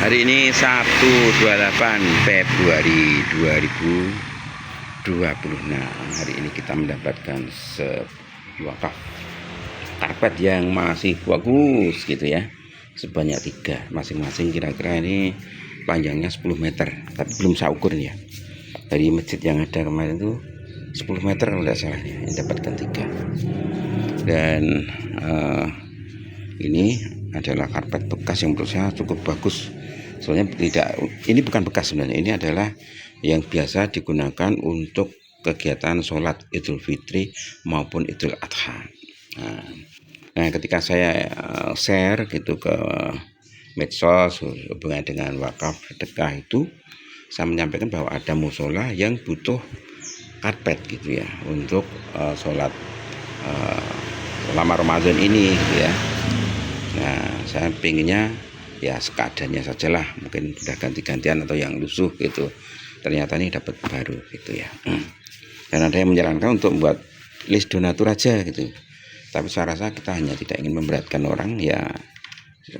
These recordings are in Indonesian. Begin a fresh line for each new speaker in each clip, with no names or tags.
Hari ini Sabtu 28 Februari 2020. Nah, hari ini kita mendapatkan sebuah karpet yang masih bagus gitu ya. Sebanyak 3, masing-masing kira-kira ini panjangnya 10 meter, tapi belum saya ukur ya. Dari masjid yang ada kemarin itu 10 meter kalau tidak salah ya, ini dapatkan 3. Dan ini adalah karpet bekas yang menurut saya cukup bagus. Soalnya ini bukan bekas sebenarnya, ini adalah yang biasa digunakan untuk kegiatan sholat Idul Fitri maupun Idul Adha. Nah, ketika saya share gitu ke medsos hubungan dengan wakaf sedekah itu, saya menyampaikan bahwa ada musola yang butuh karpet gitu ya untuk sholat selama Ramadan ini gitu ya. Nah, saya pinginnya ya sekadanya sajalah, mungkin sudah ganti-gantian atau yang lusuh gitu. Ternyata ini dapat baru gitu ya. Dan ada yang menyarankan untuk membuat list donatur aja gitu. Tapi saya rasa kita hanya tidak ingin memberatkan orang ya,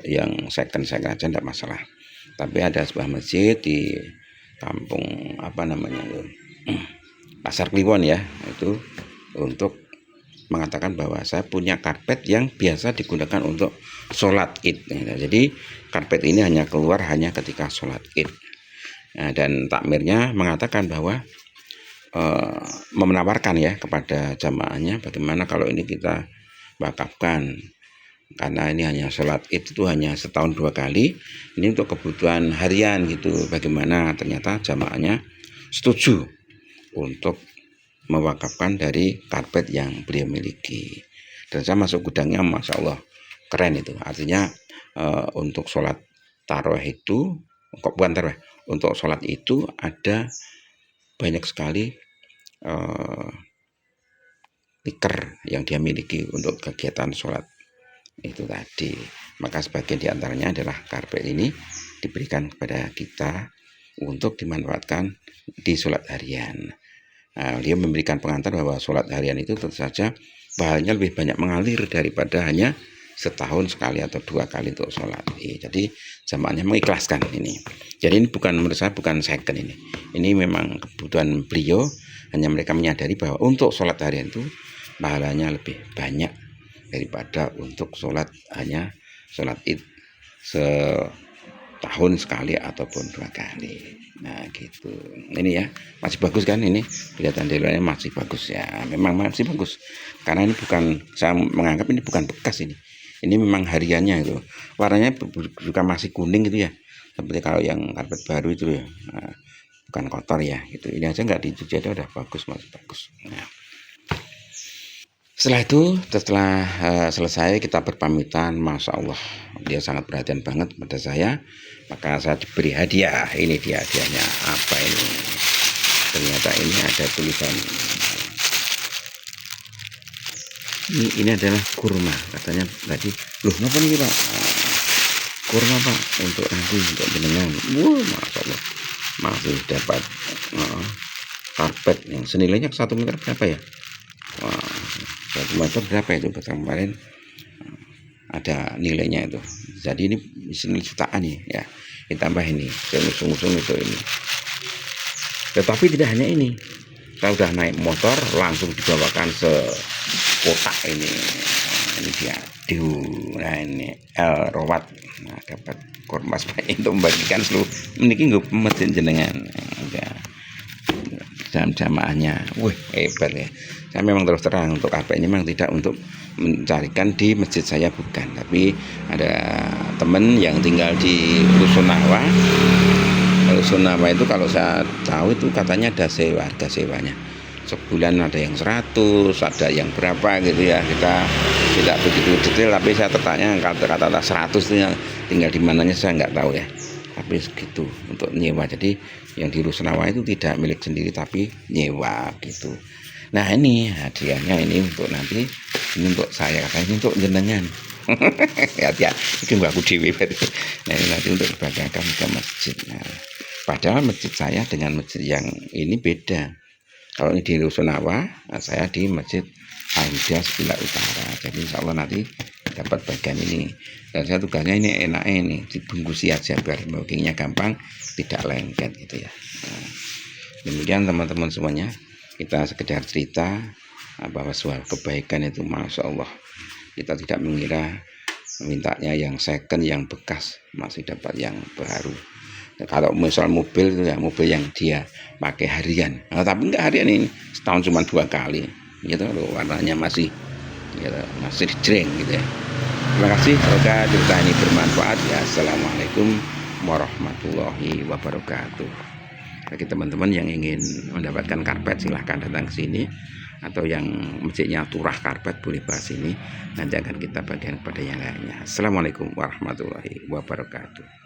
yang second aja tidak masalah. Tapi ada sebuah masjid di kampung Pasar Kliwon ya, itu untuk mengatakan bahwa saya punya karpet yang biasa digunakan untuk sholat id. Nah, jadi karpet ini hanya keluar ketika sholat id. Nah, dan takmirnya mengatakan bahwa menawarkan ya kepada jamaahnya bagaimana kalau ini kita wakafkan, karena ini hanya sholat id itu hanya setahun 2 kali, ini untuk kebutuhan harian gitu. Bagaimana, ternyata jamaahnya setuju untuk mewakafkan dari karpet yang beliau miliki. Dan saya masuk gudangnya, masya Allah keren itu. Artinya untuk sholat tarawih itu, bukan tarawih, untuk sholat itu ada banyak sekali tikar yang dia miliki untuk kegiatan sholat itu tadi. Maka sebagian diantaranya adalah karpet ini diberikan kepada kita untuk dimanfaatkan di sholat harian. Nah, dia memberikan pengantar bahwa sholat harian itu tentu saja bahannya lebih banyak mengalir daripada hanya setahun sekali atau 2 kali untuk sholat. Jadi jamaahnya mengikhlaskan ini. Jadi ini bukan, menurut saya bukan second ini. Ini memang kebutuhan beliau. Hanya mereka menyadari bahwa untuk sholat harian itu pahalanya lebih banyak daripada untuk sholat id setahun sekali ataupun 2 kali. Nah gitu. Ini ya masih bagus kan, ini kelihatan di luarnya masih bagus ya, memang masih bagus karena ini bukan, saya menganggap ini bukan bekas, ini memang hariannya itu. Warnanya juga masih kuning gitu ya, seperti kalau yang karpet baru itu ya. Nah, bukan kotor ya gitu. Ini aja nggak dicuci aja udah bagus, masih bagus. Nah, setelah selesai kita berpamitan, masya Allah dia sangat perhatian banget pada saya. Maka saya diberi hadiah. Ini dia hadiahnya. Apa ini? Ternyata ini ada tulisan. Ini adalah kurma. Katanya tadi, loh ngapa nih Pak? Kurma Pak, untuk nanti untuk jenengan. Masya Allah masih dapat karpet yang senilainya 1 meter berapa ya? 1 meter berapa itu kemarin ada nilainya itu. Jadi ini nilai jutaan ya. Ditambah ini usung-usung itu ini. Tetapi tidak hanya ini, kita udah naik motor langsung dibawakan sekotak ini. Ini dia nah ini Rawat. Nah, dapat kurma sebanyak itu membagikan seluruh meniki nggak masjid jenengan jamaahnya. Wih hebat ya. Saya memang terus terang untuk apa ini memang tidak untuk mencarikan di masjid saya, bukan, tapi ada teman yang tinggal di Rusunawa. Rusunawa itu kalau saya tahu itu katanya ada harga sewanya sebulan, ada yang 100, ada yang berapa gitu ya. Kita tidak begitu detail, tapi saya tertanya kata-kata 100 itu tinggal di mananya saya nggak tahu ya, tapi segitu untuk nyewa. Jadi yang di Rusunawa itu tidak milik sendiri tapi nyewa gitu. Nah ini hadiahnya, ini untuk nanti, ini untuk saya, katanya untuk jenengan. Ya itu aku dewi. Nah ini nanti untuk dibagikan ke masjid. Nah, padahal masjid saya dengan masjid yang ini beda. Kalau ini di Rusunawa, saya di Masjid Aida Sebelah Utara. Jadi insya Allah nanti dapat bagian ini. Dan saya tugasnya ini enak ini dibungkusi aja biar moggingnya gampang, tidak lengket gitu ya. Nah, demikian teman-teman semuanya, kita sekedar cerita bahwa soal kebaikan itu masya Allah, kita tidak mengira mintanya yang second, yang bekas, masih dapat yang baru. Kalau misal mobil itu ya mobil yang dia pakai harian, tapi enggak harian, ini setahun cuma 2 kali gitu loh, warnanya masih gitu, masih jreng gitu ya. Terima kasih, semoga cerita ini bermanfaat ya. Assalamualaikum warahmatullahi wabarakatuh. Bagi teman-teman yang ingin mendapatkan karpet silahkan datang ke sini, atau yang masjidnya Turah Karpet boleh bahas ini, nanti akan kita bagikan kepada yang lainnya. Assalamualaikum warahmatullahi wabarakatuh.